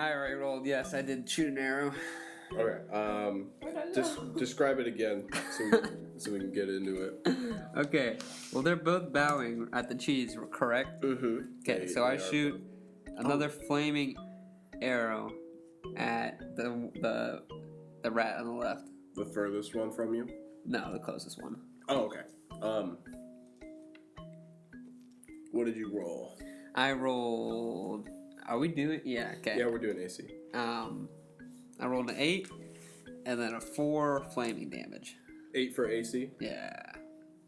I already rolled. Yes, I did shoot an arrow. Okay. Just describe it again so we can get into it. Okay. Well, they're both bowing at the cheese, correct? Mm-hmm. Okay, so I shoot another flaming arrow at the rat on the left. The furthest one from you? No, the closest one. Oh, okay. What did you roll? I rolled. Are we doing? Yeah. Okay. Yeah, we're doing AC. I rolled an 8, and then a 4 flaming damage. 8 for AC? Yeah.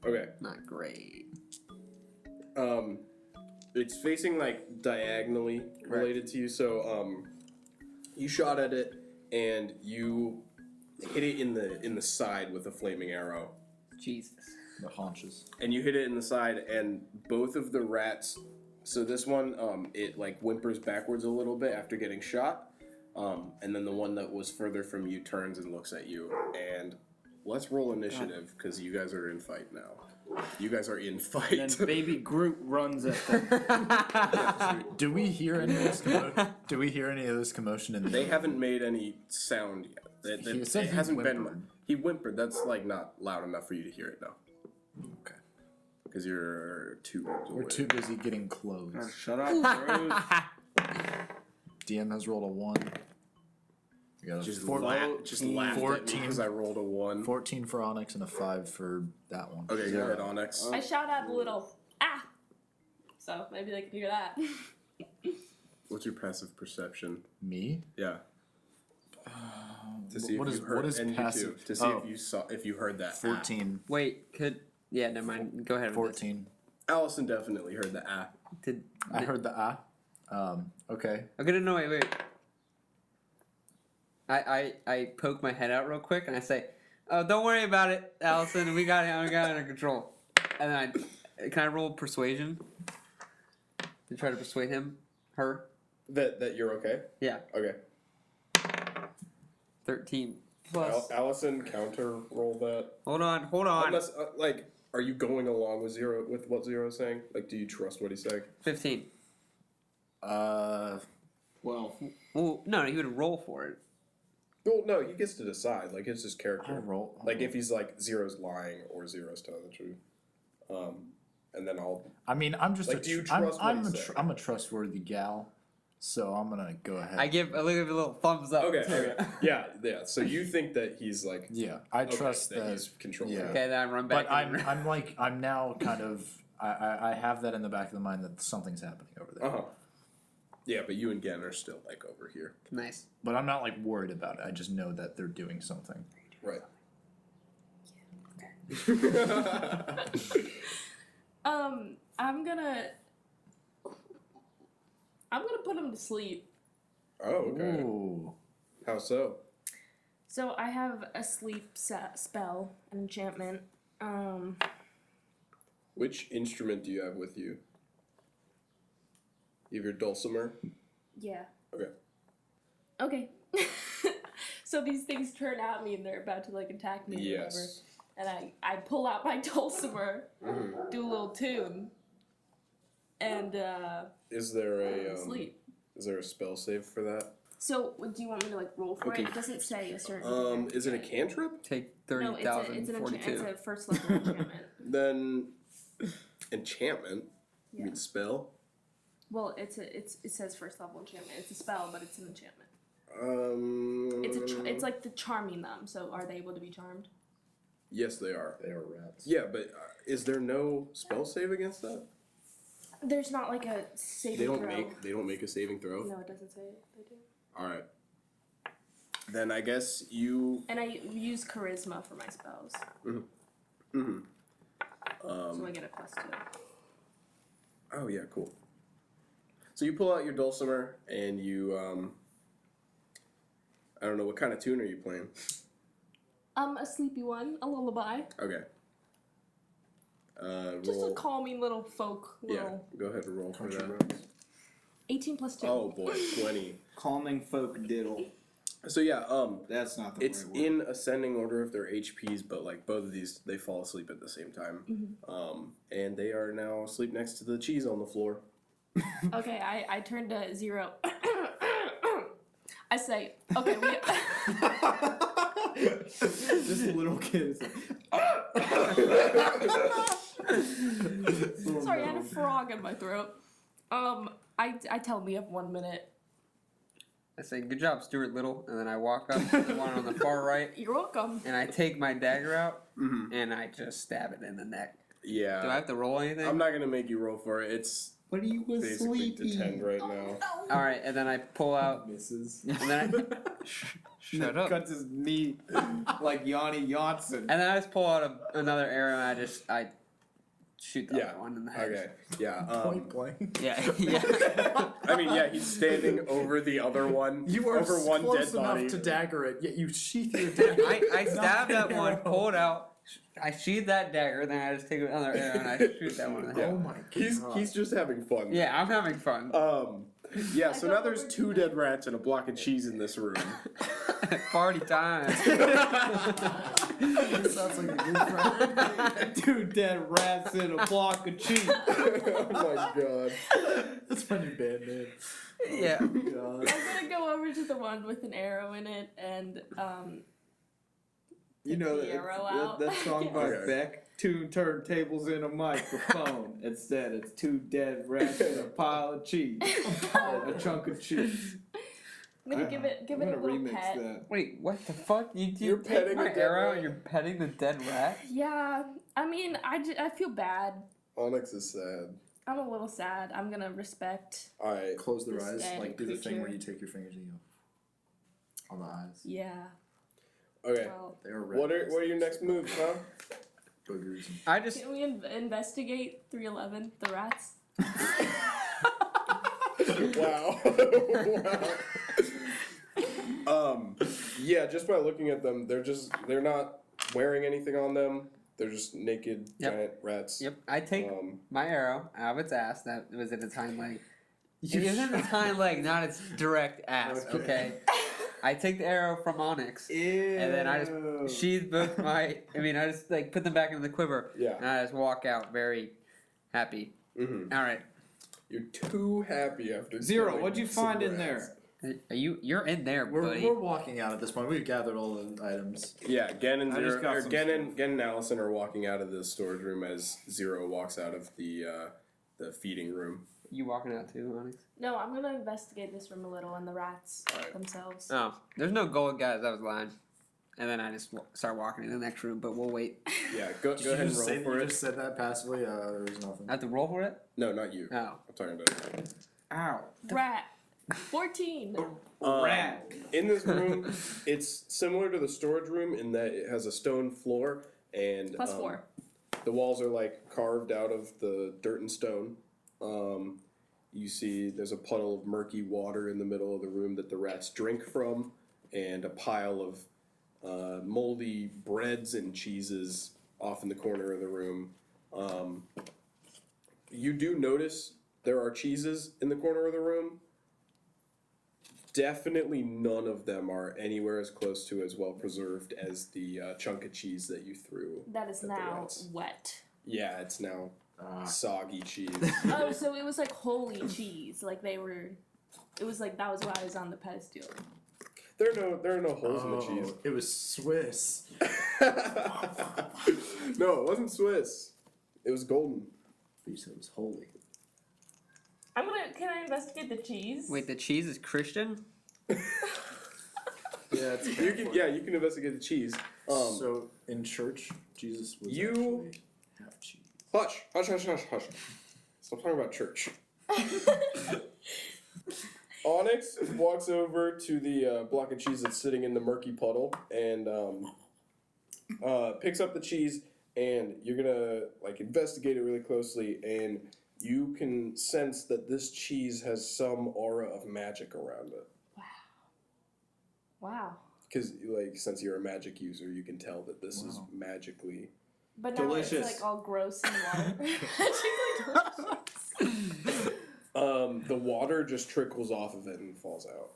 Okay. Not great. It's facing like diagonally related to you, so you shot at it and you hit it in the side with a flaming arrow. Jesus. The haunches. And you hit it in the side, and both of the rats. So this one, it like whimpers backwards a little bit after getting shot, and then the one that was further from you turns and looks at you. And let's roll initiative because you guys are in fight now. You guys are in fight. And then Baby Groot runs at them. Do we hear any of this commotion? Do we hear any of this commotion in the? They haven't made any sound yet. He said It he hasn't whimpered. been. He whimpered. That's like not loud enough for you to hear it now. Okay. Because you're too rooms away. We're too busy getting clothes. Oh, shut up, Groot. DM has rolled a 1. We got a Just 14 laughed at me 14. because I rolled a 1. 14 for Onyx and a 5 for that one. Okay, go ahead, Onyx. I shout out a little so maybe they can hear that. What's your passive perception? Me? Yeah. To see what if is- you heard, what is and you passive? too, to see Oh. if you heard that. 14. Wait, yeah, never mind. Go ahead. with 14. Allison definitely heard the this. I heard the okay. Okay, no, wait. I poke my head out real quick and I say, "Oh, don't worry about it, Allison. We got it under control." And then can I roll persuasion to try to persuade her? That you're okay. Yeah, Okay. 13 plus. Allison counter roll that. Hold on. Unless are you going along with what Zero is saying? Like, do you trust what he's saying? 15. Well, Well, no, he would roll for it. Well, no, he gets to decide. Like, it's his I character. roll. Like, if he's like Zero's lying or Zero's telling the truth. And then I'll. I mean, I'm just Like, do you trust what he's saying? I'm a trustworthy gal, so I'm gonna go ahead. I give a little thumbs up. Okay. too. Okay. Yeah. So you think that he's like. Yeah, I trust that that. he's controlling. yeah. it. Okay, then I run back. But I'm now kind of I have that in the back of the mind that something's happening over there. Uh huh. Yeah, but you and Gen are still like over here. Nice. But I'm not like worried about it. I just know that they're doing something. Right. I'm gonna put him to sleep. Oh, okay. Ooh. How so? So I have a sleep spell, an enchantment. Which instrument do you have with you? You have your dulcimer? Yeah. Okay. Okay. So these things turn at me and they're about to like attack me or whatever. Yes. And I pull out my dulcimer, Mhm. do a little tune, and Is there a sleep. Is there a spell save for that? So do you want me to like roll for Okay. it? It doesn't say a certain. Is it a cantrip? Take No, it's an 30,042. it's a first level enchantment. Then enchantment. You Yeah. mean spell? Well, it says first level enchantment. It's a spell, but it's an enchantment. It's like the charming them. So are they able to be charmed? Yes, they are. They are rats. Yeah, but is there no spell save against that? There's not like a saving They don't throw. make a saving throw. No, it doesn't say it. They do. All right. Then I guess you. And I use charisma for my spells, Mm-hmm. so I get a +2. Oh yeah, cool. So you pull out your dulcimer and you I don't know what kind of tune are you playing. A sleepy one, a lullaby. Okay. Just Roll. a calming little folk. Yeah, Little go ahead and roll for Country that. roads. 18 + 2. Oh boy, 20. calming folk diddle. So yeah, That's not the it's right word. in ascending order of their HPs, but like both of these, they fall asleep at the same time. Mm-hmm. And they are now asleep next to the cheese on the floor. Okay, I turned to 0. I say, okay, This little kid is sorry, I had a frog in my throat. I tell him we have 1 minute. I say, good job, Stuart Little, and then I walk up to the one on the far right, You're welcome. and I take my dagger out, and I just stab it in the neck. Yeah. Do I have to roll anything? I'm not gonna make you roll for it. It's But he was basically sleepy. to 10 right now. All right, and then I pull out, Misses. and then shut up. Cuts his knee like Yanni Janssen. And then I just pull out another arrow, and I shoot the Yeah. other one in the head. Okay. Yeah. Point blank. Yeah, yeah. I mean, yeah, he's standing over the other one. You are over one close dead enough body. to dagger it, yet you sheath your dagger. I stab Not that an one, arrow. pull it out, I sheathe that dagger, then I just take another arrow and I shoot that one in the Yeah. head. Oh my god. He's just having fun. Yeah, I'm having fun. Yeah, I so go now there's over to 2 the- dead rats and a block of cheese in this room. Party time. Sounds like a good friend. 2 dead rats and a block of cheese. Oh my god. That's my new band name. Yeah. Oh my god. I'm gonna go over to the one with an arrow in it and You know the arrow out. that song by Okay. Beck? 2 turntables and a microphone. Instead, it's 2 dead rats and a pile of cheese. A chunk of cheese. I'm gonna give it I'm a gonna little remix pet. that. Wait, what the fuck? You're take petting my a dead arrow rat? and you're petting the dead rat? Yeah, I mean, I feel bad. Onyx is sad. I'm a little sad. I'm gonna respect. Alright. Close their This eyes, dead like do the thing where creature. you take your fingers and you go on the eyes. Yeah. Okay. Well, They are red. What are your next moves, huh? boogers? And... I just can we investigate 311 the rats? Wow. Wow. Yeah, just by looking at them, they're not wearing anything on them. They're just naked giant rats. Yep, I take my arrow out of its ass. That was in its hind leg. It was in its hind leg, not its direct ass. Okay. I take the arrow from Onyx, and then I just sheathe both my. I mean, I just like put them back into the quiver, Yeah. and I just walk out very happy. Mm-hmm. All right, You're too happy after. Zero, killing what'd you some find in rats. there? you're in there, buddy. We're walking out at this point. We've gathered all the items. Yeah, Gen and I just Zero, got or some Gen and Allison are walking out of the storage room as Zero walks out of the feeding room. You walking out too, Onyx? No, I'm gonna investigate this room a little and the rats Alright. themselves. Oh, there's no gold, guys. I was lying. And then I just start walking in the next room, but we'll wait. Yeah, go Did ahead and you just roll say for you it. just said that passively? There's nothing. I have to roll for it? No, not you. Oh. I'm talking about. Ow. Rat. 14. Rat. In this room, it's similar to the storage room in that it has a stone floor and Plus 4. the walls are like carved out of the dirt and stone. You see there's a puddle of murky water in the middle of the room that the rats drink from, and a pile of moldy breads and cheeses off in the corner of the room. You do notice there are cheeses in the corner of the room. Definitely none of them are anywhere as close to as well preserved as the chunk of cheese that you threw. That is at the now rats. wet. Yeah, it's now soggy cheese. Oh, so it was like holy cheese. Like they were. It was like that was why I was on the pedestal. There are no holes in the cheese. It was Swiss. No, it wasn't Swiss. It was golden. You said it was holy. Can I investigate the cheese? Wait, the cheese is Christian? Yeah, it's You can investigate the cheese. so in church, Jesus was You- actually half cheese. Hush. Stop talking about church. Onyx walks over to the block of cheese that's sitting in the murky puddle and picks up the cheese, and you're gonna like investigate it really closely, and you can sense that this cheese has some aura of magic around it. Wow. Because like since you're a magic user, you can tell that this is magically. But now Delicious. it's like all gross and water. Magically delicious. The water just trickles off of it and falls out.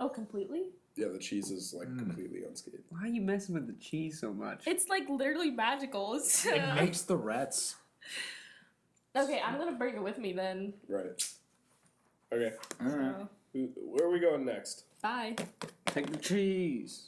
Oh, completely? Yeah, the cheese is like completely unscathed. Why are you messing with the cheese so much? It's like literally magical. It's, It makes the rats. okay, I'm gonna bring it with me then. Right. Okay. Alright. So, Where are we going next? Bye. Take the cheese.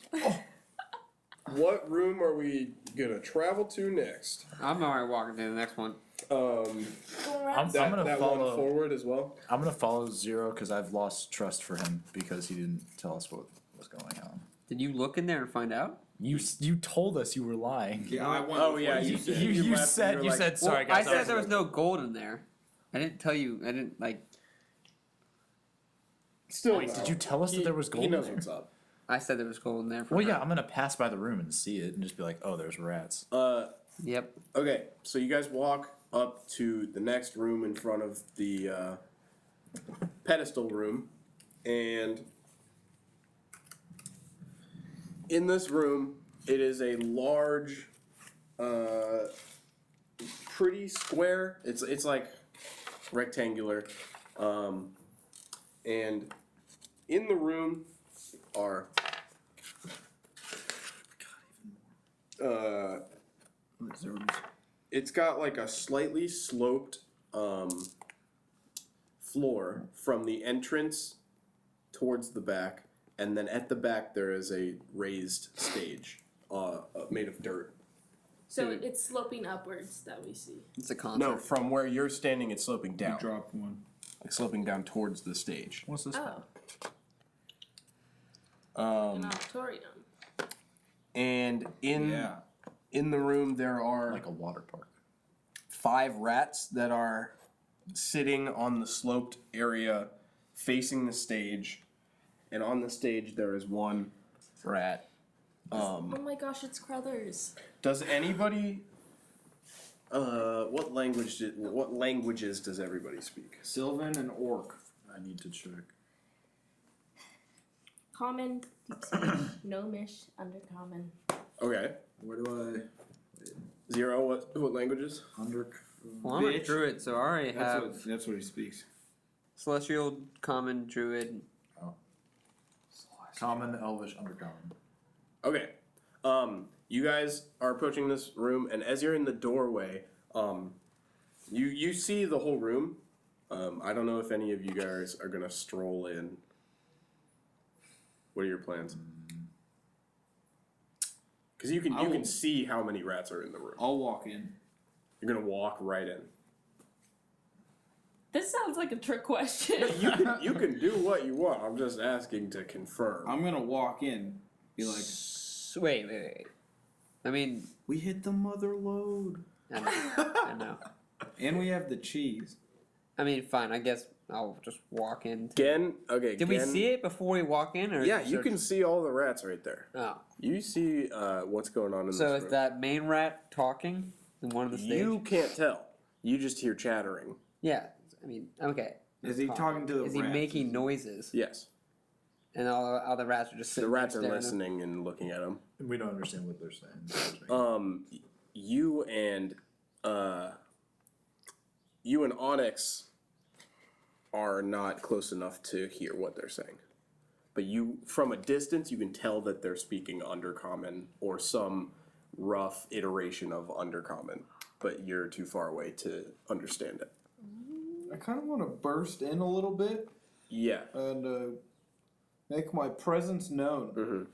What room are we gonna travel to next? I'm alright walking to the next one. Going around. I'm gonna That follow. one forward as well. I'm gonna follow Zero because I've lost trust for him because he didn't tell us what was going on. Did you look in there and find out? You told us you were lying. Yeah, I went. Oh, yeah, You, you you left, said you you were said like, sorry Well, I guys. said there was no gold in there. I didn't tell you. I didn't like. Still, Wait, did you tell us that there was gold He in knows there? what's up. I said there was gold in there. For Well, her. yeah, I'm gonna pass by the room and see it and just be like, oh, there's rats. Yep. Okay, so you guys walk up to the next room in front of the pedestal room, and in this room, it is a large, pretty square. It's like rectangular, and in the room are it's got like a slightly sloped floor from the entrance towards the back, and then at the back there is a raised stage made of dirt. So it's sloping upwards that we see. It's a concert. No, from where you're standing, it's sloping You down, dropped one. like sloping down towards the stage. What's this? Oh, Um, an auditorium. and in the room there are Like a water park. 5 rats that are sitting on the sloped area facing the stage, and on the stage there is one rat. Oh my gosh, it's Crothers. Does anybody what languages does everybody speak? Sylvan and Orc. I need to check. Common, deep sea, gnomish, undercommon. Okay. Where do 0, what languages? I under? Well, I'm a Bitch. druid, so I already have That's what he speaks. celestial, common, druid. Common, Elvish, Undercommon. Okay. You guys are approaching this room, and as you're in the doorway, you see the whole room. I don't know if any of you guys are gonna stroll in. What are your plans? Because you can see how many rats are in the room. I'll walk in. You're gonna walk right in. This sounds like a trick question. You can do what you want. I'm just asking to confirm. I'm gonna walk in. Be like, Wait. I mean, we hit the mother load. I know. And we have the cheese. I mean, fine. I guess I'll just walk in. Gen, okay. Did we see it before we walk in, or Yeah, you can see all the rats right there. Oh, You see what's going on in so this is room. that main rat talking in one of the stage? You can't tell. You just hear chattering. Yeah. I mean, okay. Is he talking to the Is rats? he making noises? Yes. And all the rats are just The sitting rats there are staring at him? listening and looking at him. We don't understand what they're saying. You and Onyx are not close enough to hear what they're saying. But you, from a distance, you can tell that they're speaking Undercommon or some rough iteration of Undercommon, but you're too far away to understand it. I kind of want to burst in a little bit Yeah. and make my presence known.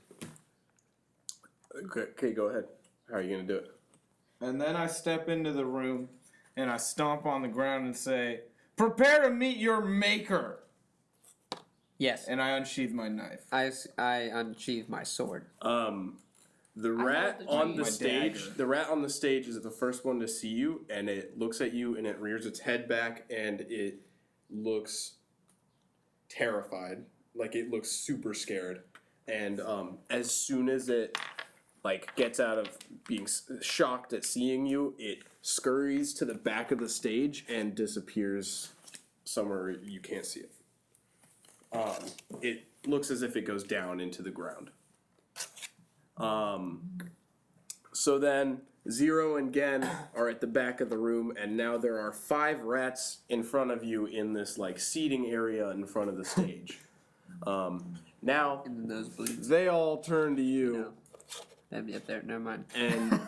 Okay, go ahead. How are you going to do it? And then I step into the room and I stomp on the ground and say, "Prepare to meet your maker." Yes. And I unsheath my knife. I unsheathe my sword. The rat the on cheese. the My stage. dagger. The rat on the stage is the first one to see you, and it looks at you, and it rears its head back, and it looks terrified, like it looks super scared. And as soon as it gets out of being shocked at seeing you, it scurries to the back of the stage and disappears somewhere you can't see it. It looks as if it goes down into the ground. So then Zero and Gen are at the back of the room, and now there are 5 rats in front of you in this seating area in front of the stage. Now And those bleeds. they all turn to you, No. That'd be up there. Never mind. and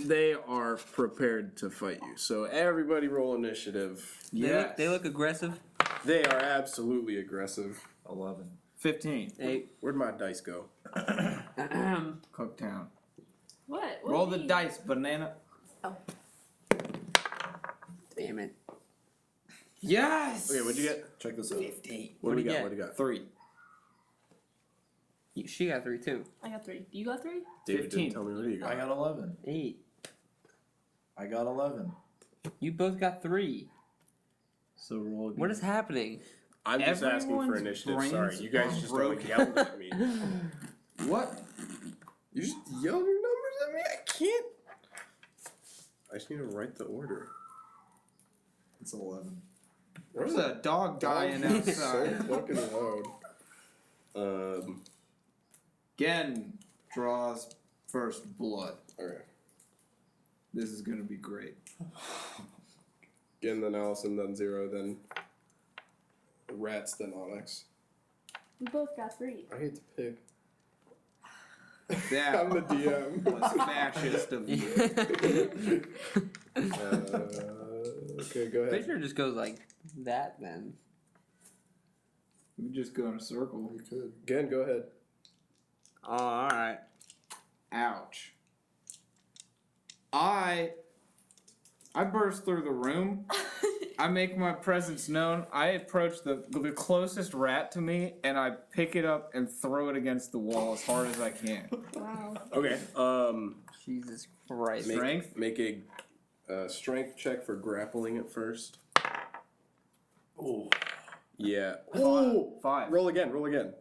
they are prepared to fight you. So everybody roll initiative. They look aggressive. They are absolutely aggressive. 11. 15. 8. Where'd my dice go? Cooktown. What? Roll do the you mean? dice, banana. Damn it. Yes! Okay, what'd you get? Check this out. 15. What do you What'd you got? get? What do you got? 3. She got 3 too. I got 3. Do you got 3? David 15. didn't tell me what do you got. I got 11. 8. I got 11. You both got 3. So roll again. What is happening? I'm just asking for Everyone's initiative. brains Sorry, you guys are just all broken. yelled at me. What? You just yelled your numbers at me? I can't. I just need to write the order. It's 11. There's a dog dying Dogs are outside. So fucking loud. Gen draws first blood. Okay. This is gonna be great. Again, then Allison, then 0, then Rats, then Onyx. We both got 3. I hate to pick. That I'm the DM. was fascist of you. Okay, go Pretty ahead. sure it just goes like that then. We just go in a circle. You could. Again, go ahead. Oh, alright. Ouch. I burst through the room. I make my presence known. I approach the closest rat to me, and I pick it up and throw it against the wall as hard as I can. Wow. Okay. Jesus Christ. Strength? Make a strength check for grappling at first. Oh. Yeah. Ooh, 5. Roll again. Roll again.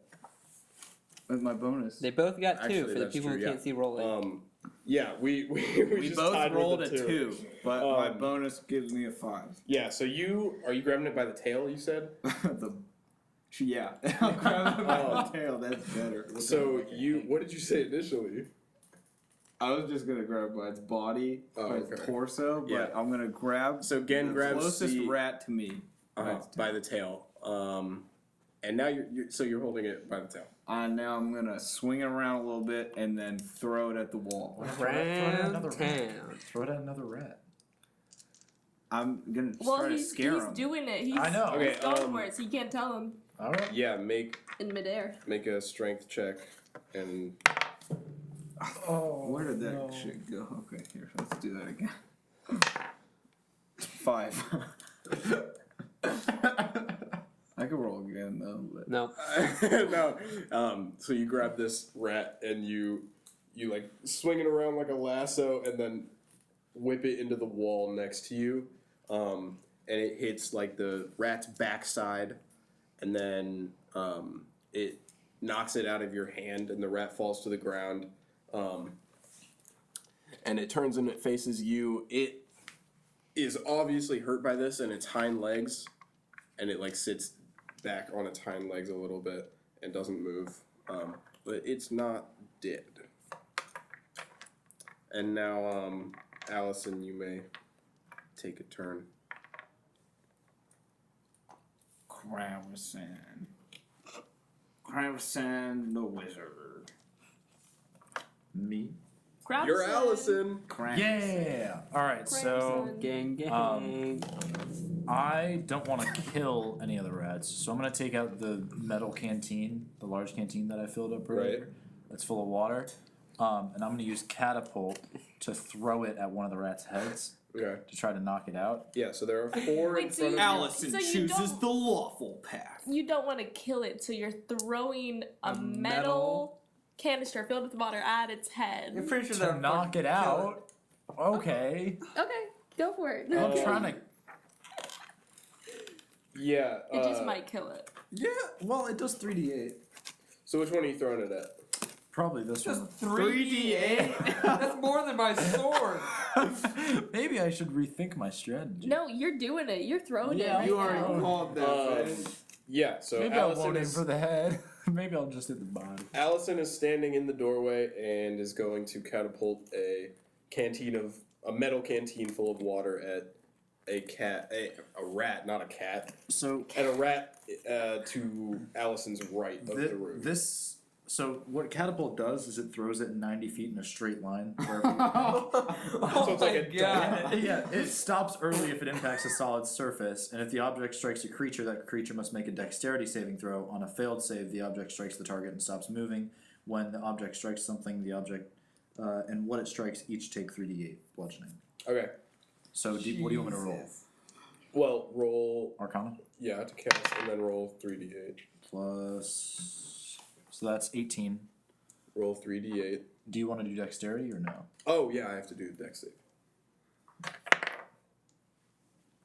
With my bonus. They both got 2 Actually, for the that's people true, who yeah. can't see rolling. Yeah. We We just both tied with rolled the a 2, but my Um, bonus gives me a 5. Yeah. So are you grabbing it by the tail? You said. Yeah. I'll grab it by the tail. That's better. So what did you say initially? I was just gonna grab by its body, by its okay. torso, but Yeah. I'm gonna grab So Gen the grabs closest the rat to me. by the tail. And now you're holding it by the tail. Now I'm gonna swing it around a little bit and then throw it at the wall. Throw it at Round another town. rat. Throw it at another rat. I'm gonna Well, try to he's scare him. doing it. He's, I know. Okay, he's going for it, so you can't tell him Alright. Yeah. Make in midair. a strength check and Oh. Where did that no. shit go? Okay, here, let's do that again. 5. I could roll again though, but No. no. So you grab this rat and you like swing it around like a lasso and then whip it into the wall next to you. And it hits like the rat's backside and then it knocks it out of your hand and the rat falls to the ground. And it turns and it faces you. It is obviously hurt by this in its hind legs, and it like sits back on its hind legs a little bit and doesn't move. But it's not dead. And now, Allison, you may take a turn. Cravasan the wizard. Me? Crabson. You're Allison. Yeah! Alright, so Crabson. Gang, gang. I don't want to kill any of the rats, so I'm going to take out the metal canteen, the large canteen that I filled up earlier. Right. That's full of water. And I'm going to use catapult to throw it at one of the rats' heads Okay. to try to knock it out. Yeah, so there are 4 in Wait, so front of you- you. Allison So you chooses don't- the lawful path. You don't want to kill it, so you're throwing a A metal metal- canister filled with water at its head. You're pretty sure To they'll knock fucking it kill out. Okay. Okay, go for it. I'm trying to. Yeah. It just might kill it. Yeah, well, it does 3d8. So which one are you throwing it at? Probably this Just one. 3d8? That's more than my sword. Maybe I should rethink my strategy. No, you're doing it. You're throwing Yeah, it. Right You already now. called that. man. Yeah, so Maybe I Allison won't aim is, for the head. Maybe I'll just hit the body. Allison is standing in the doorway and is going to catapult a metal canteen full of water at a rat, not a cat, So at a rat to Allison's right of the room. this So what catapult does is it throws it 90 feet in a straight line. So it's like a God. Yeah, it stops early if it impacts a solid surface, and if the object strikes a creature, that creature must make a dexterity saving throw. On a failed save, the object strikes the target and stops moving. When the object strikes something, the object and what it strikes each take 3d8 bludgeoning. Okay. So what do you want me to roll? Well, roll Arcana? to cast, and then roll 3d8. Plus... So that's 18. Roll 3d8. Do you want to do dexterity or no? Oh yeah, I have to do the dex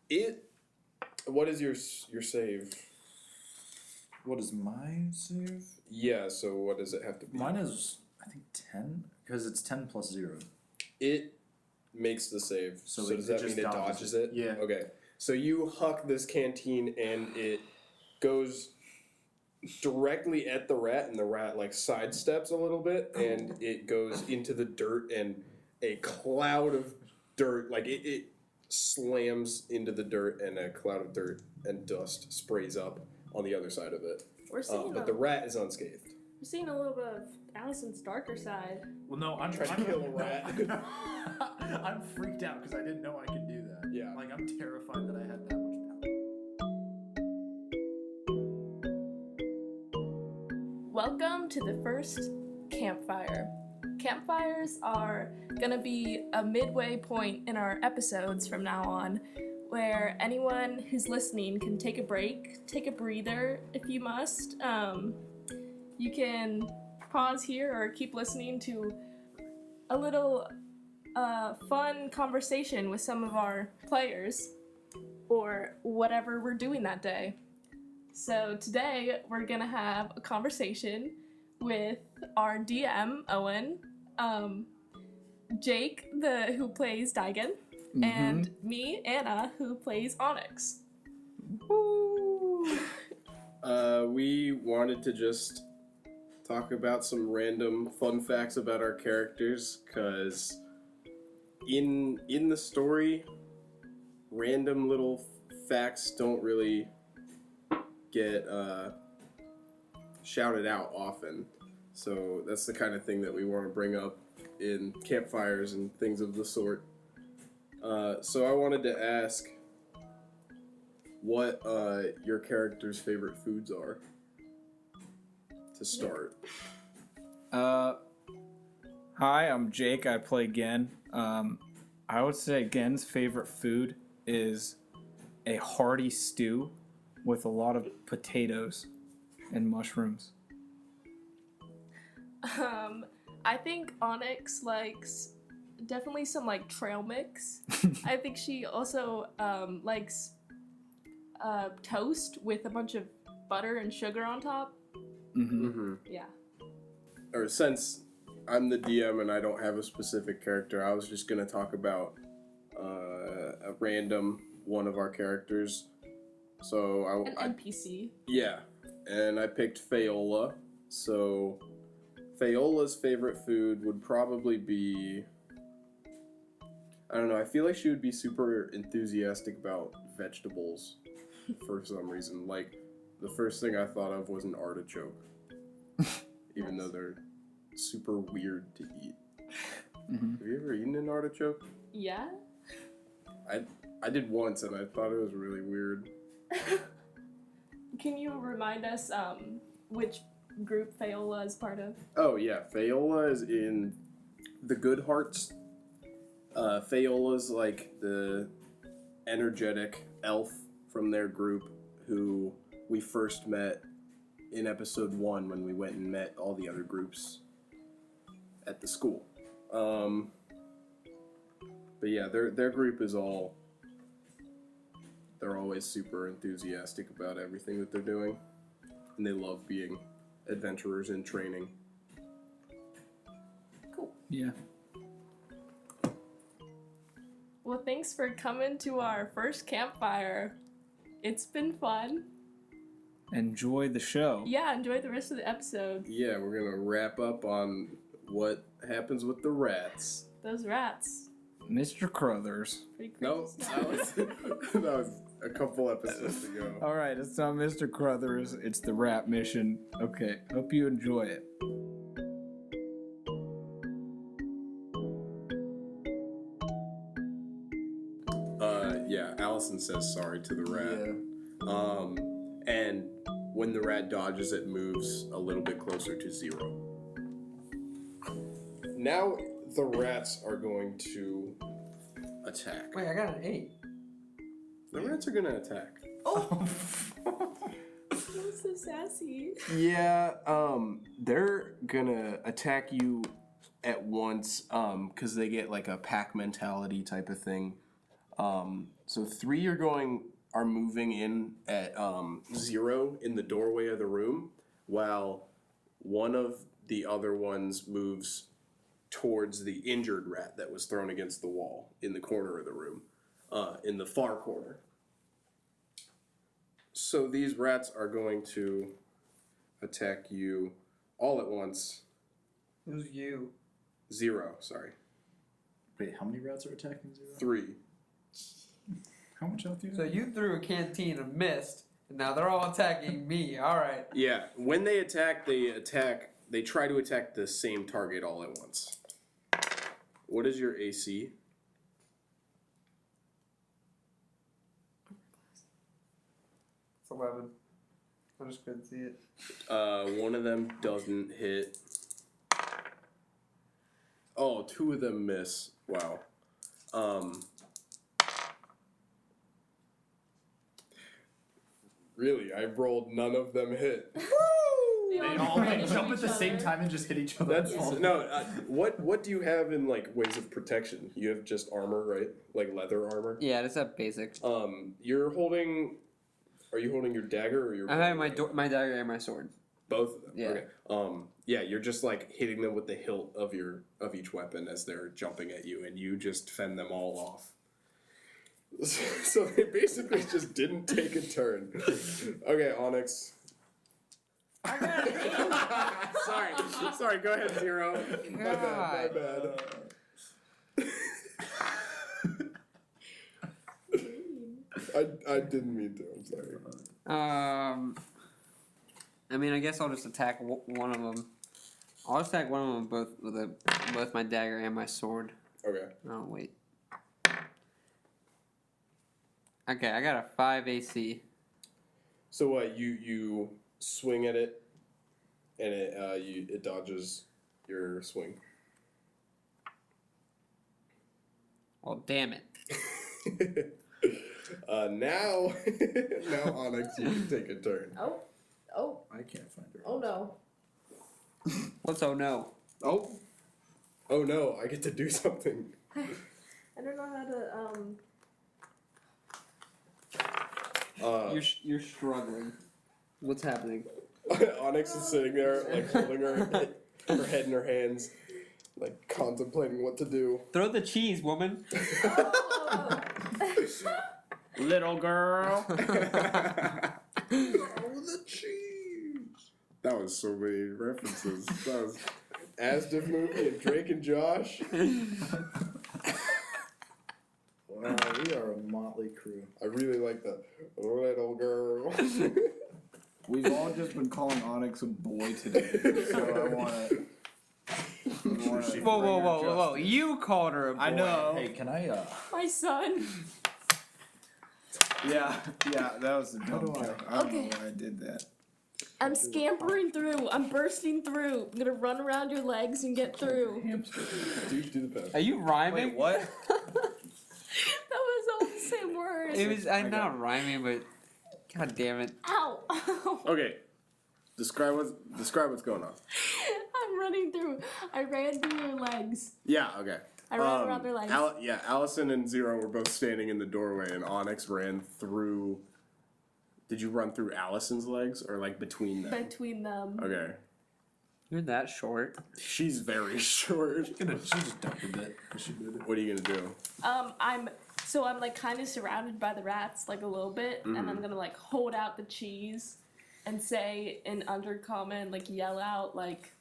save. What is your save? What is my save? Yeah, so what does it have to be? Mine is, I think, 10? Because it's 10 plus 0. It makes the save. So So it does that just mean it dodges dodges it. it? Yeah. Okay. So you huck this canteen and it goes directly at the rat, and the rat like sidesteps a little bit, and it goes into the dirt, and a cloud of dirt, like it slams into the dirt, and a cloud of dirt and dust sprays up on the other side of it. We're seeing But the rat is unscathed. we're seeing a little bit of Allison's darker side. Well, no, I'm Trying to kill a rat. I'm freaked out because I didn't know I could do that. Yeah. Like, I'm terrified that I had that much Welcome to the first campfire. Campfires are gonna be a midway point in our episodes from now on, where anyone who's listening can take a break, take a breather if you must. You can pause here or keep listening to a little fun conversation with some of our players, or whatever we're doing that day. So today we're gonna have a conversation with our DM Owen, Jake, who plays Daigen, and me, Anna, who plays Onyx. Woo! We wanted to just talk about some random fun facts about our characters, because in the story, random little facts don't really get shouted out often. So that's the kind of thing that we want to bring up in campfires and things of the sort. So I wanted to ask what your character's favorite foods are to start. Hi, I'm Jake. I play Gen. I would say Gen's favorite food is a hearty stew with a lot of potatoes and mushrooms. I think Onyx likes definitely some like trail mix. I think she also likes toast with a bunch of butter and sugar on top. Yeah. Or since I'm the DM and I don't have a specific character, I was just gonna talk about a random one of our characters. So An NPC. Yeah, and I picked Fayola. So Fayola's favorite food would probably be, I don't know, I feel like she would be super enthusiastic about vegetables for some reason. Like, the first thing I thought of was an artichoke, even though they're super weird to eat. Have you ever eaten an artichoke? Yeah. I did once, and I thought it was really weird. Can you remind us which group Fayola is part of? Oh yeah, Fayola is in the Good Hearts. Fayola's like the energetic elf from their group who we first met in episode 1 when we went and met all the other groups at the school. But yeah, their group is all, they're always super enthusiastic about everything that they're doing, and they love being adventurers in training. Cool. Yeah. Well, thanks for coming to our first campfire. It's been fun. Enjoy the show. Yeah, enjoy the rest of the episode. Yeah, we're gonna wrap up on what happens with the rats. Those rats. Mr. Crothers. Pretty crazy No, stuff. that was a couple episodes ago. All right, it's not Mr. Crothers. It's the rat mission. Okay, hope you enjoy it. and says sorry to the rat. And when the rat dodges, it moves a little bit closer to 0. Now the rats are going to attack. Wait, I got an 8. The rats are gonna attack. Oh, that was so sassy. Yeah, they're gonna attack you at once, because they get like a pack mentality type of thing. So 3 are moving in at 0 in the doorway of the room, while one of the other ones moves towards the injured rat that was thrown against the wall in the corner of the room, in the far corner. So these rats are going to attack you all at once. Who's you? 0, sorry. Wait, how many rats are attacking 0? 3. How much health do you So have? you threw a canteen and missed, and now they're all attacking me. All right. Yeah, when they attack, they try to attack the same target all at once. What is your AC? It's 11. I just couldn't see it. One of them doesn't hit. Oh, 2 of them miss. Wow. Really, I rolled none of them hit. They They all all ran like into jump at each the same other. time and just hit each other. That's Fall. no. What do you have in like ways of protection? You have just armor, right? Like leather armor. Yeah, that's that basic. You're holding. Are you holding your dagger or your? I have my dagger and my sword. Both of them. Yeah. Okay. Yeah, you're just like hitting them with the hilt of each weapon as they're jumping at you, and you just fend them all off. So they basically just didn't take a turn. Okay, Onyx. I got an 8. Sorry. Go ahead, 0. My bad. I didn't mean to. I'm sorry. I mean, I guess I'll just attack one of them. I'll attack one of them both with both my dagger and my sword. Okay. Oh wait. Okay, I got a 5 AC. So what? You swing at it, and it dodges your swing. Well, damn it. Now Onyx, you can take a turn. Oh, I can't find her. oh no. What's oh no? Oh no! I get to do something. I don't know how to, You're struggling. What's happening? Onyx is sitting there, like holding her head in her hands, like contemplating what to do. Throw the cheese, woman. Oh. Little girl. Oh, the cheese! That was so many references. That was Asdiv movie and Drake and Josh. Wow, we are a motley crew. I really like that. Little girl. We've all just been calling Onyx a boy today, so I want to. Whoa. You called her a boy. I know. Hey, can I, My son. Yeah, that was a dumb do I- joke. I don't Okay. know why I did that. I'm scampering through. I'm bursting through. I'm gonna run around your legs and get through. hamster? Do the best. Are you rhyming? Wait, what? That was all the same words. It was. I'm not rhyming, but god damn it. Ow. Okay. Describe what's going on. I'm running through. I ran through your legs. Yeah, okay. I ran around their legs. Allison and Zero were both standing in the doorway, and Onyx ran through. Did you run through Allison's legs or like between them? Between them. Okay. You're that short. She's very short. She just ducked a bit. She did it. What are you gonna do? I'm like kind of surrounded by the rats like a little bit, and I'm gonna like hold out the cheese and say in undercommon, like yell out like,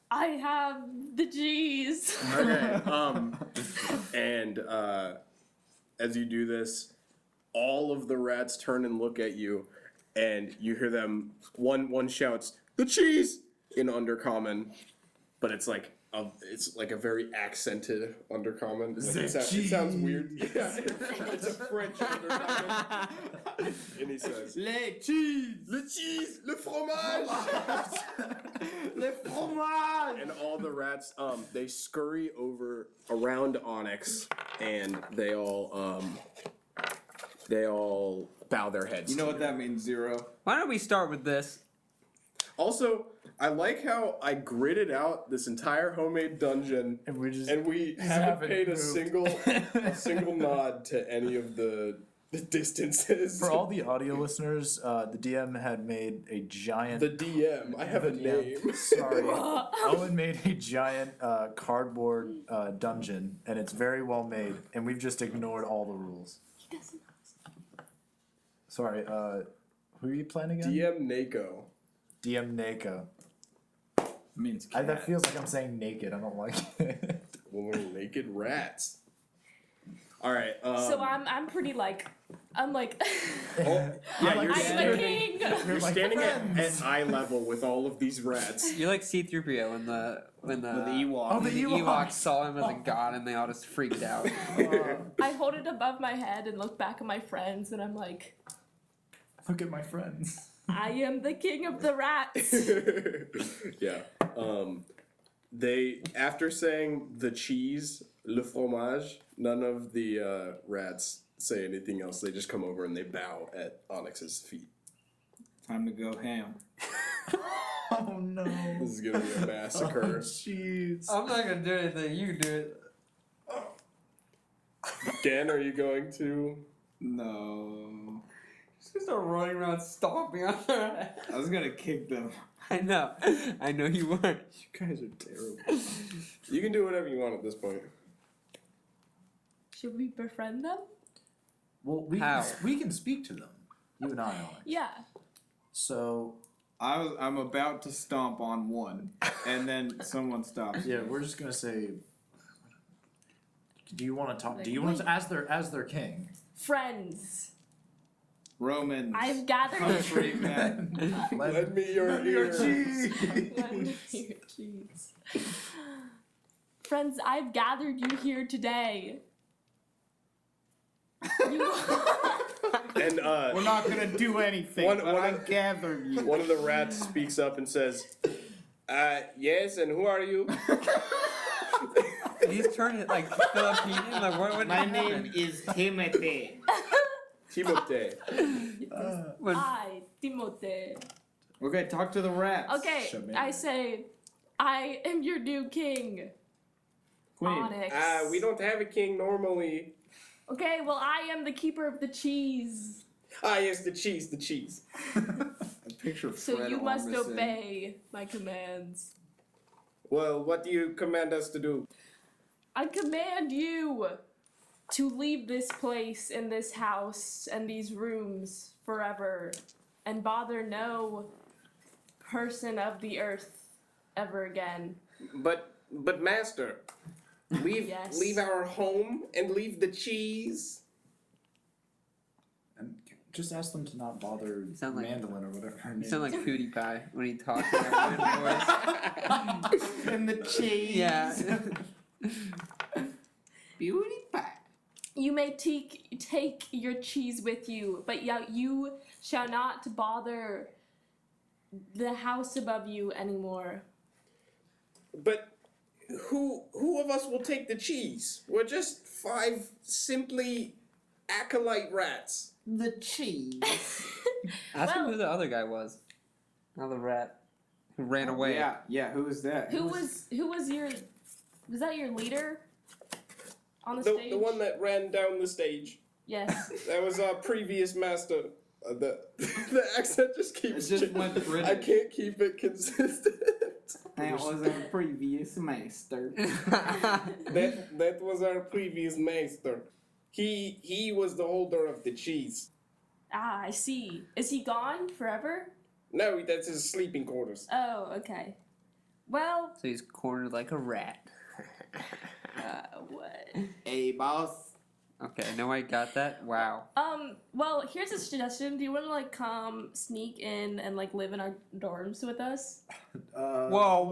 I have the cheese. Okay. And as you do this, all of the rats turn and look at you, and you hear them. One shouts, "The cheese!" in undercommon, but it's like it's like a very accented undercommon. Like, The it sounds weird. cheese. Yeah, it's a French undercommon. And he says, Le cheese! "Le cheese, le fromage." Le fromage! And all the rats, they scurry over around Onyx, and they all bow their heads. You know what that means, Zero? Why don't we start with this? Also, I like how I gridded out this entire homemade dungeon, And we just and we haven't haven't paid a moved. single nod to any of the distances. for all the audio listeners, the DM had made a giant. The DM, I have a name. Sorry, Owen made a giant cardboard dungeon, and it's very well made. And we've just ignored all the rules. He doesn't. Sorry, who are you playing again? DM Nako. DM Nako. Means That feels like I'm saying naked. I don't like it. Well, we're naked rats. All right. So I'm pretty like, I'm like, yeah, you're I'm the standing, king. you're like standing at friends. eye level with all of these rats. You're like C-3PO when the With the Ewok. Oh, the the Ewoks Ewoks. saw him as a god and they all just freaked out. I hold it above my head and look back at my friends, and I'm like, Look at my friends. I am the king of the rats. Yeah. They after saying the cheese, le fromage, none of the rats say anything else. They just come over and they bow at Onyx's feet. Time to go ham. Oh no. This is gonna be a massacre. Jeez. I'm not gonna do anything. You can do it. Dan, are you going to? No. Just gonna start running around stomping on their head. I was gonna kick them. I know you weren't. You guys are terrible. You can do whatever you want at this point. Should we befriend them? Well, How? we can speak to them. You and I, Owen. Yeah. So I'm about to stomp on one, and then someone stops. yeah, we're just gonna say. Do you want to talk? Like, Do you want to as their king? Friends. Romans. I've gathered. Countrymen. Lend me your ears. Let me hear your cheese. Friends, I've gathered you here today. You And We're not gonna do anything, One- but one I of- gathered you. one of the rats speaks up and says, "Yes, and who are you?" He's turning it like Filipino. Like what My name is Timothy. Timote. When I, Timote. Okay, talk to the rats. Okay, Shaman. I say, I am your new king, Queen. Onyx. We don't have a king normally. Okay, well, I am the keeper of the cheese, Yes, the cheese. I picture so Fred you must Armisen. obey my commands. Well, what do you command us to do? I command you to leave this place and this house and these rooms forever and bother no person of the earth ever again. But master, Yes. leave our home and leave the cheese. And just ask them to not bother sound like- Mandolin or whatever her you name sound like is. PewDiePie when he talks in that weird voice. And the cheese. Yeah. Beauty pie. You may take your cheese with you, but you shall not bother the house above you anymore. But who of us will take the cheese? We're just 5 simply acolyte rats. The cheese. Ask him Well- who the other guy was. Another rat who ran away. Yeah, who is that? Who was that your leader on the The stage? one that ran down the stage. Yes. That was our previous master. The accent just keeps. It just went I British. can't keep it consistent. That was our previous master. That was our previous master. He was the holder of the cheese. Ah, I see. Is he gone forever? No, that's his sleeping quarters. Oh, okay. Well, So he's cornered like a rat. what? Hey, boss. Okay, no, I got that. Wow. Well, here's a suggestion. Do you want to like come sneak in and like live in our dorms with us? Whoa.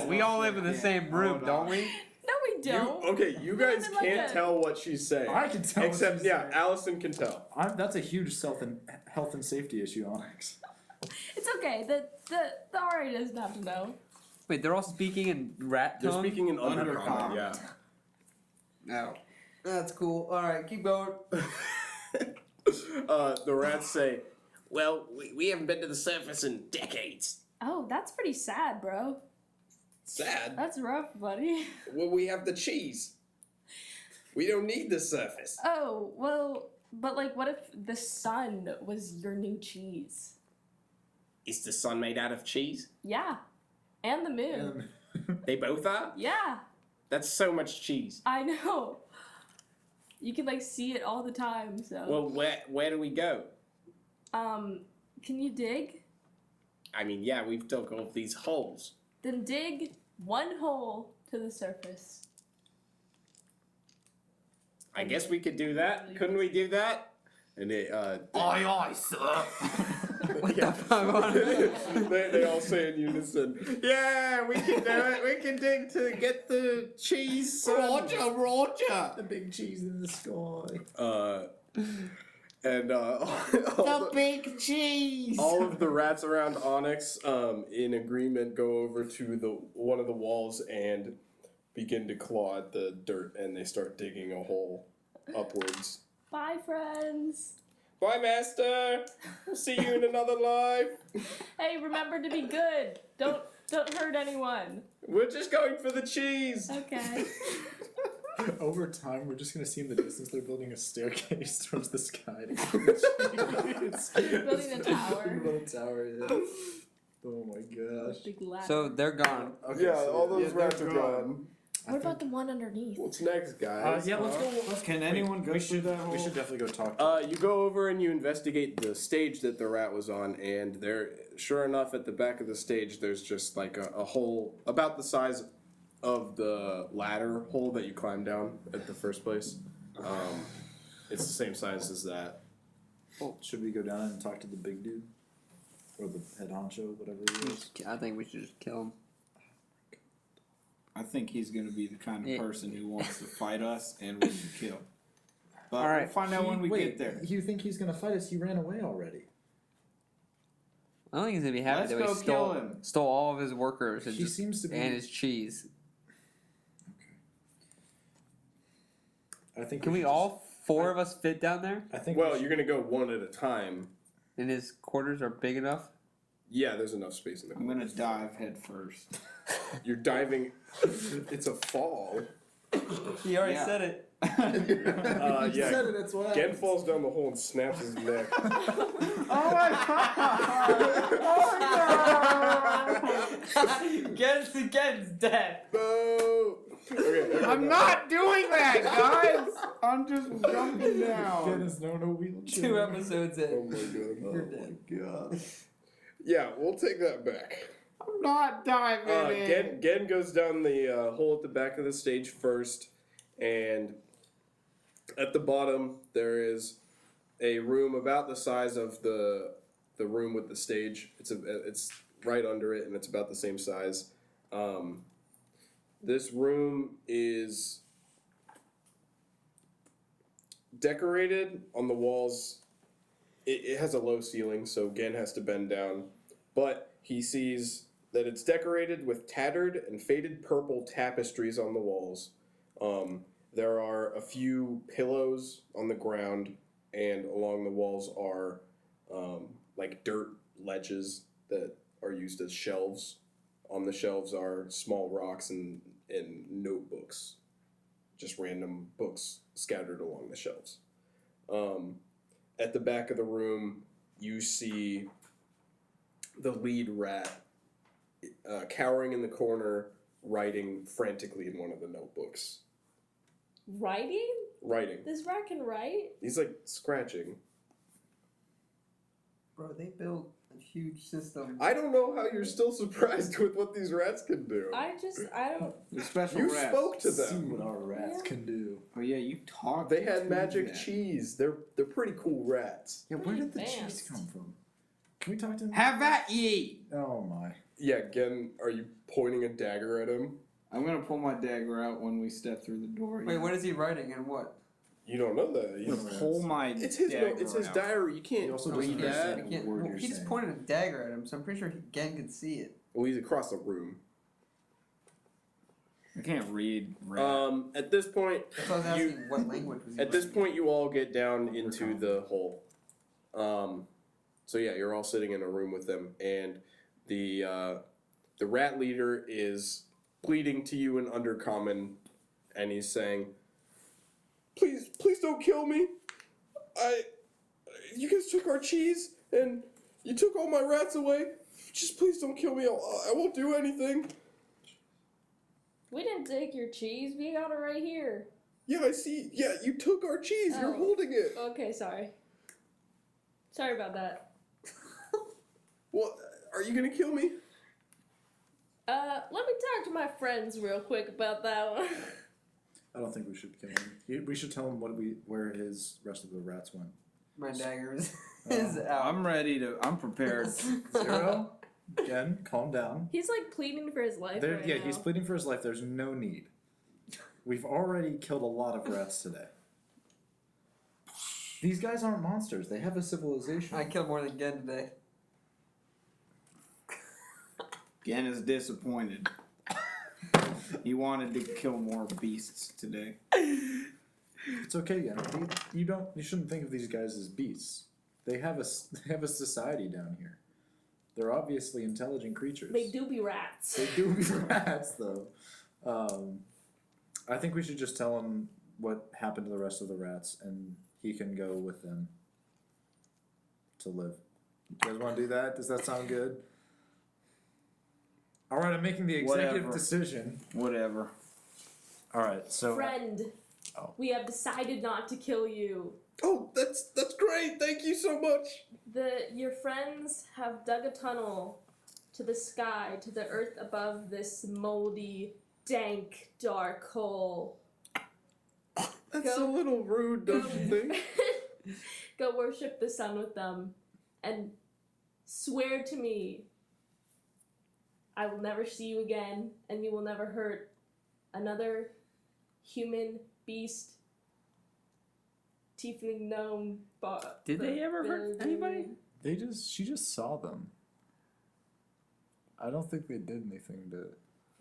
We all live in the same room, don't we? No, we don't. You We guys live in, like, can't a- tell what she's saying. I can tell. what Except, she's yeah, saying. Allison can tell. That's a huge health and safety issue, Onyx. It's okay. The RA doesn't have to know. Wait, they're all speaking in rat They're tongue? speaking in Undercommon. undercommon, yeah. No. That's cool. Alright, keep going. The rats say, well, we haven't been to the surface in decades. Oh, that's pretty sad, bro. Sad. That's rough, buddy. Well, we have the cheese. We don't need the surface. Oh, well, but like, what if the sun was your new cheese? Is the sun made out of cheese? Yeah. And the moon. They both are? Yeah, That's so much cheese. I know. You can like see it all the time, so. Well, where do we go? Can you dig? I mean, yeah, we've dug all these holes. Then dig one hole to the surface. I guess we could do that. Couldn't we do that? And they, Aye, sir. What the fuck? they all say in unison, yeah, we can do it. We can dig to get the cheese. Son. Roger. The big cheese in the sky. The big cheese. all of the rats around Onyx, in agreement, go over to one of the walls and begin to claw at the dirt, and they start digging a hole upwards. Bye, friends. Bye, Master. We'll see you in another life. Hey, remember to be good. Don't hurt anyone. We're just going for the cheese. Okay. Over time, we're just gonna see in the distance they're building a staircase towards the sky. Building a tower. Building a tower, yeah. Oh my gosh. Big ladder. So they're gone. Okay, Yeah, so all those they're rats are gone. What about the one underneath? What's next, guys? Yeah, let's go. Can anyone go through that hole? We should definitely go talk to You go over and you investigate the stage that the rat was on, and there, sure enough, at the back of the stage, there's just like a hole about the size of the ladder hole that you climbed down at the first place. It's the same size as that. Should we go down and talk to the big dude? Or the head honcho, whatever he is? I think we should just kill him. I think he's gonna be the kind of Yeah. person who wants to fight us and we can kill. But All right. we'll find out when we get there. You think he's gonna fight us? He ran away already. I don't think he's gonna be happy Let's that we go stole kill him. stole all of his workers and, He just, seems to be. and his cheese. I think. Can we should all four of us fit down there? I think. Well, you're gonna go one at a time. And his quarters are big enough? Yeah, there's enough space in the I'm gonna dive head first. You're diving. It's a fall. He already Yeah. said it. Yeah. said it. That's why. Gen falls down the hole and snaps his neck. Gen's dead. No. Okay. I'm not doing that, guys. I'm just jumping Gen down. is no wheelchair. 2 episodes Oh in. my god. Oh my god. Yeah, we'll take that back. I'm not diving in. Gen goes down the hole at the back of the stage first, and at the bottom there is a room about the size of the room with the stage. It's right under it, and it's about the same size. This room is decorated on the walls. It has a low ceiling, so Gen has to bend down, but he sees that it's decorated with tattered and faded purple tapestries on the walls. There are a few pillows on the ground, and along the walls are like dirt ledges that are used as shelves. On the shelves are small rocks and notebooks, just random books scattered along the shelves. At the back of the room, you see the lead rat cowering in the corner, writing frantically in one of the notebooks. Writing? Writing. This rat can write? He's like scratching. Bro, they built a huge system. I don't know how you're still surprised with what these rats can do. I don't. They're special You rats. spoke to See them. what our rats Yeah. can do. Oh yeah, you talked. They had to magic them. cheese. They're pretty cool rats. Yeah, where did the cheese Advanced. come from? Can we talk to him? Have at ye! Oh my. Yeah, again, are you pointing a dagger at him? I'm gonna pull my dagger out when we step through the door. Wait, what is he writing and what? You don't know that. Yeah. Pull my It's his. dagger It's his out. diary. You can't He also read doesn't that. understand Can't- what word well, you're he just saying. pointed a dagger at him, so I'm pretty sure Gen could see it. Well, he's across the room. I can't read. Rat. At this point, That's why I was asking what language was he at this writing. point, you all get down into the hole. So yeah, you're all sitting in a room with them, and the rat leader is pleading to you in Undercommon, and he's saying, "Please, please don't kill me. You guys took our cheese, and you took all my rats away. Just please don't kill me. I won't do anything." We didn't take your cheese. We got it right here. Yeah, I see. Yeah, you took our cheese. You're Oh. holding it. Okay, sorry. Sorry about that. Well, are you gonna kill me? Let me talk to my friends real quick about that one. I don't think we should kill him. We should tell him where his rest of the rats went. My dagger is out. I'm ready to. I'm prepared. Zero. Jen, calm down. He's like pleading for his life There, right yeah, now. he's pleading for his life. There's no need. We've already killed a lot of rats today. These guys aren't monsters. They have a civilization. I killed more than Gen today. Gen is disappointed. He wanted to kill more beasts today. It's okay, Jen. You shouldn't think of these guys as beasts. They have a society down here. They're obviously intelligent creatures. They do be rats. They do be rats, though. I think we should just tell him what happened to the rest of the rats, and he can go with them to live. You guys want to do that? Does that sound good? All right, I'm making the executive Whatever. decision. Whatever. All right, so Friend, Oh. we have decided not to kill you. Oh, that's great. Thank you so much. Your friends have dug a tunnel to the sky, to the earth above this moldy, dank, dark hole. That's Go- a little rude, don't you think? Go worship the sun with them and swear to me I will never see you again and you will never hurt another human, beast, tiefling, gnome. Did they ever hurt anybody? she just saw them. I don't think they did anything to.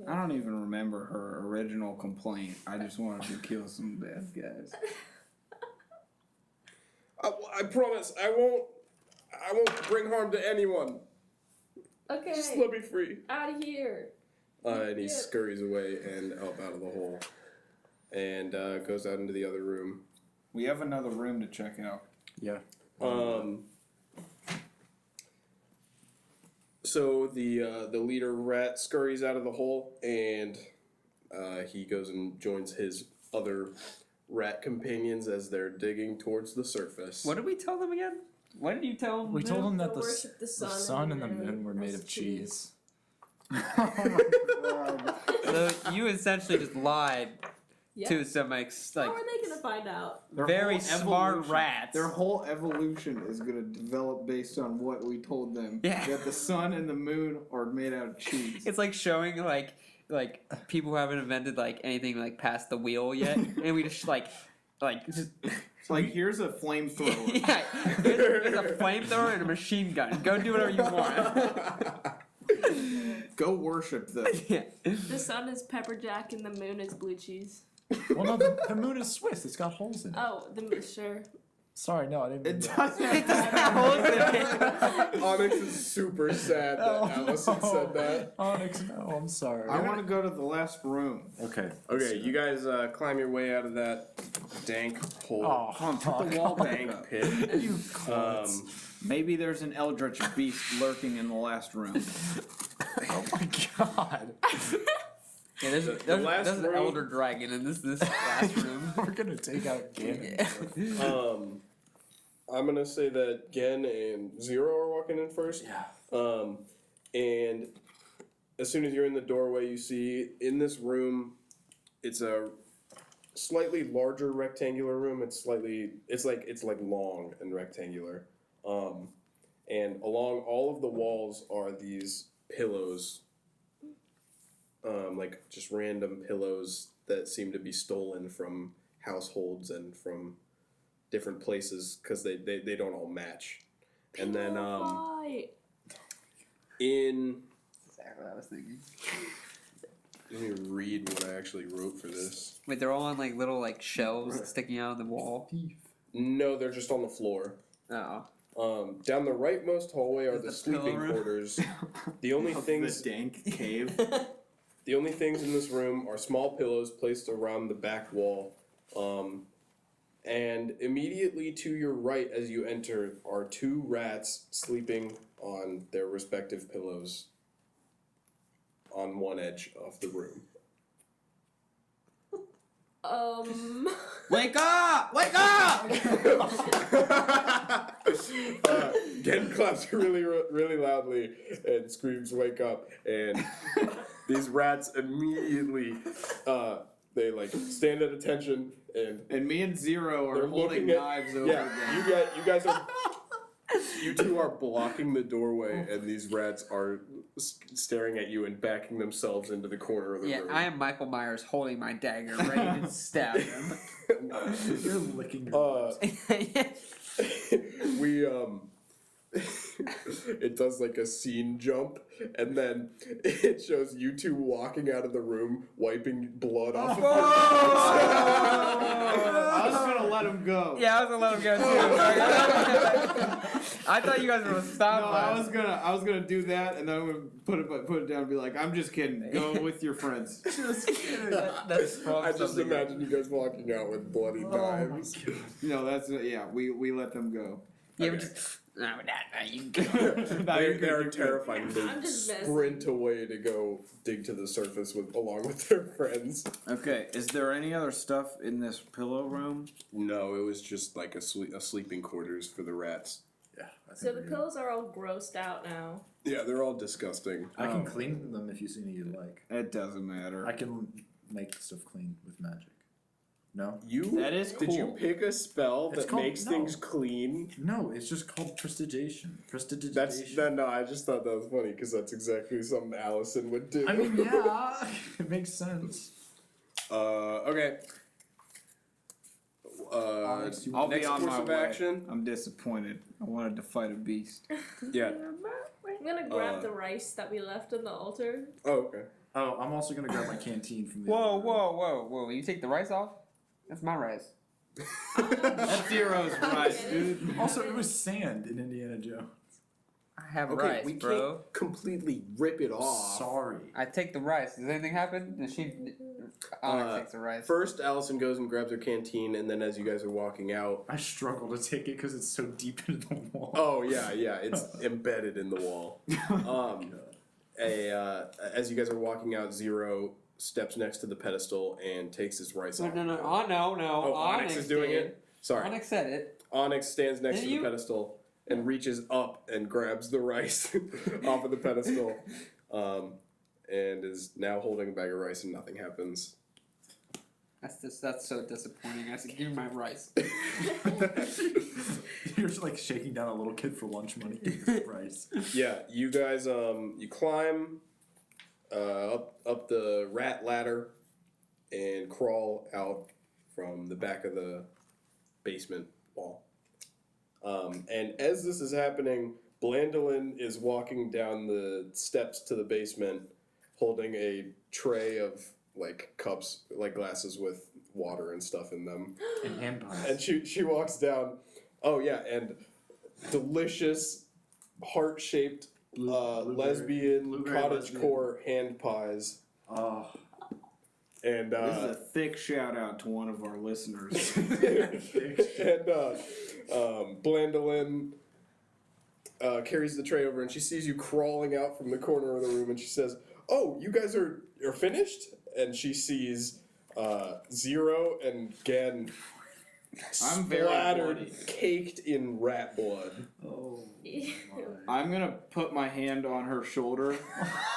I don't even remember her original complaint. I just wanted to kill some bad guys. I promise I won't bring harm to anyone. Okay, Just let me free. out of here. And he Yeah. scurries away and up out of the hole, and goes out into the other room. We have another room to check out. Yeah. So the leader rat scurries out of the hole, and he goes and joins his other rat companions as they're digging towards the surface. What did we tell them again? What did you tell them? We told them Go that the worship the sun, sun and the moon were made as of cheese. So you essentially just lied Yeah. to some How are they gonna find out? Their very whole smart evolution- rats. Their whole evolution is going to develop based on what we told them. Yeah. That the sun and the moon are made out of cheese. It's like showing like people who haven't invented like anything like past the wheel yet, and we just just It's like, here's a flamethrower. yeah, there's a flamethrower and a machine gun. Go do whatever you want. Go worship them. Yeah. The sun is pepper jack and the moon is blue cheese. Well, no, the moon is Swiss. It's got holes in it. Oh, the moon, sure. Sorry, no, I didn't. mean It that. doesn't It doesn't have holes in it. Onyx is super sad that Oh, Allison no. said that. Onyx, no, I'm sorry. I want to go to the last room. Okay. Okay, you guys climb your way out of that dank hole. Oh, Come on, put the wall back Dank up. pit. You klutz. Maybe there's an eldritch beast lurking in the last room. Oh my god. Yeah, there's, The last there's an room- elder dragon in this last room. We're gonna take out Ganon. I'm gonna say that Gen and Zero are walking in first. Yeah. And as soon as you're in the doorway, you see in this room, it's a slightly larger rectangular room. It's like long and rectangular. And along all of the walls are these pillows, like just random pillows that seem to be stolen from households and from different places because they don't all match. And then Fight. in Exactly what I was thinking. let me read what I actually wrote for this. Wait, they're all on like little like shelves sticking out of the wall. No, they're just on the floor. Oh. Down the rightmost hallway are Is the the sleeping pillow room? quarters. The only things The dank cave. The only things in this room are small pillows placed around the back wall. And immediately to your right as you enter are 2 rats sleeping on their respective pillows on one edge of the room. Wake up! Wake up! Gen claps really loudly and screams, "Wake up!" And these rats immediately, they like stand at attention and And me and Zero are they're holding looking at knives over yeah. them. You guys are. You two are blocking the doorway, and these rats are staring at you and backing themselves into the corner of the Yeah, room. I am Michael Myers holding my dagger, ready to stab him. You're licking your We it does like a scene jump, and then it shows you two walking out of the room, wiping blood off of your I was gonna let him go. Yeah, I was gonna let him go too. I thought you guys were gonna stop No, us. I was gonna do that, and then I'm gonna put it down and be like, I'm just kidding. Go with your friends. Just kidding. That's I just imagine you guys walking out with bloody knives. No, that's yeah. We let them go. Yeah, we Okay. just. No, you They're terrified. They I'm just messing. sprint away to go dig to the surface along with their friends. Okay, is there any other stuff in this pillow room? No, it was just like a sleeping quarters for the rats. Yeah. So the pillows are all grossed out now. Yeah, they're all disgusting. I can clean them if you see any you'd like. It doesn't matter. I can make stuff clean with magic. No? That is Did you cool. pick a spell It's that called- makes no. things clean? No, it's just called prestidigitation. Prestidigitation. No. I just thought that was funny because that's exactly something Allison would do. I mean, yeah, it makes sense. Okay. Alex, you I'll next be on course my of way. action. I'm disappointed. I wanted to fight a beast. Yeah. I'm gonna grab the rice that we left on the altar. Oh, okay. Oh, I'm also gonna grab my canteen from the Whoa, other room. whoa! You take the rice off? That's my rice. That's Zero's rice, dude. Also, it was sand in Indiana Jones. I have Okay, rice, we bro. can't completely rip it off. Sorry. I take the rice. Does anything happen? Does she? Onyx takes the rice. First, Allison goes and grabs her canteen, and then as you guys are walking out, I struggle to take it because it's so deep into the wall. oh yeah, it's embedded in the wall. As you guys are walking out, Zero steps next to the pedestal and takes his rice off. No. Oh, no. Oh, Onyx is doing did. it? Sorry. Onyx said it. Onyx stands next Didn't to you? the pedestal and reaches up and grabs the rice off of the pedestal, and is now holding a bag of rice, and nothing happens. That's so disappointing. I said, give me my rice. You're just like shaking down a little kid for lunch money. Give me rice. Yeah, you guys you climb up the rat ladder and crawl out from the back of the basement wall. And as this is happening, Blandolin is walking down the steps to the basement holding a tray of like cups, like glasses with water and stuff in them. And hand pies. And she walks down. Oh yeah, and delicious heart-shaped lesbian blueberry cottage lesbian. core hand pies. Oh, And This is a thick shout out to one of our listeners. and Blandolin carries the tray over, and she sees you crawling out from the corner of the room, and she says, "Oh, you guys are finished?" And she sees Zero and Gen I'm very splattered, bloody. caked in rat blood. Oh. I'm gonna put my hand on her shoulder.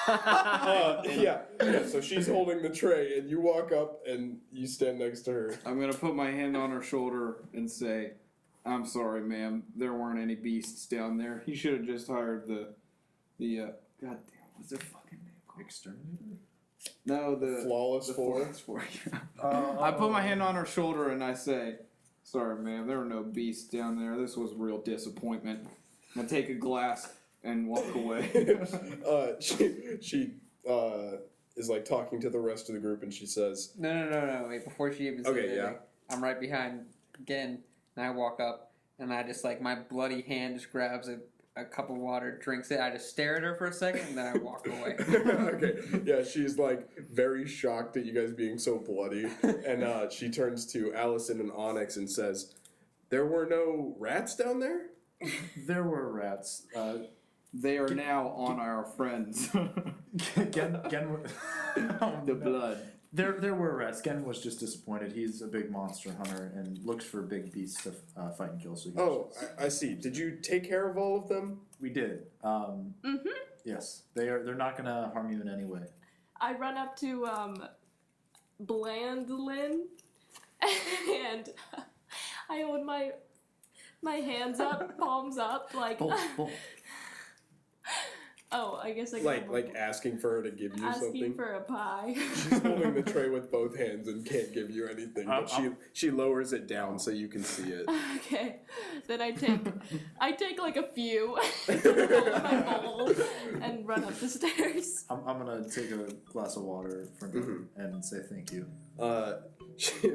Yeah, so she's holding the tray, and you walk up and you stand next to her. I'm gonna put my hand on her shoulder and say, "I'm sorry, ma'am. There weren't any beasts down there. You should have just hired the God damn, what's their fucking name called? Exterminator? No, the Flawless four. Flawless Four. I put my hand on her shoulder and I say, "Sorry, ma'am. There were no beasts down there. This was a real disappointment." I take a glass and walk away. She is like talking to the rest of the group, and she says, No. Wait, before she even says Okay, anything, yeah. I'm right behind again, and I walk up, and I just like my bloody hand just grabs a cup of water, drinks it. I just stare at her for a second, and then I walk away. okay, yeah, she's like very shocked at you guys being so bloody, and she turns to Allison and Onyx and says, "There were no rats down there?" There were rats. They are now on our friends. Gen The blood. There were rats. Gen was just disappointed. He's a big monster hunter and looks for big beasts to fight and kill. So he Oh, I see. Did you take care of all of them? we did. Yes, they're not gonna harm you in any way. I run up to Blandlin and I hold my hands up, palms up, like Boom, boom. oh, I guess I Like asking for her to give you asking something? for a pie. She's holding the tray with both hands and can't give you anything, but she lowers it down so you can see it. Okay, then I take like a few in my bowl and run up the stairs. I'm gonna take a glass of water from him and say thank you.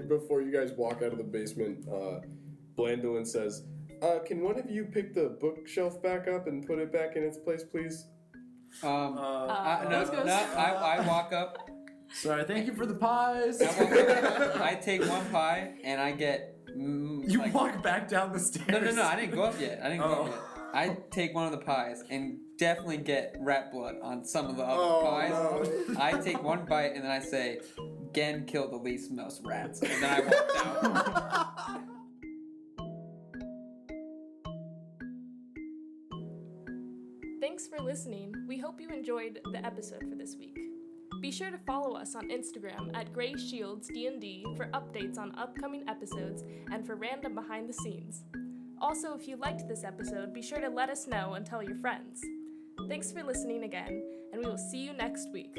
Before you guys walk out of the basement, Blandolin says, "Can one of you pick the bookshelf back up and put it back in its place, please?" I walk up. Sorry, thank you for the pies. I take one pie and I get. You walk back down the stairs. No. I didn't go up yet. I take one of the pies and definitely get rat blood on some of the other pies. No. I take one bite and then I say, "Gen killed the least most rats," and then I walk out. Thanks for listening. We hope you enjoyed the episode for this week. Be sure to follow us on Instagram at Grey Shields D&D for updates on upcoming episodes and for random behind the scenes. Also, if you liked this episode, be sure to let us know and tell your friends. Thanks for listening again, and we will see you next week.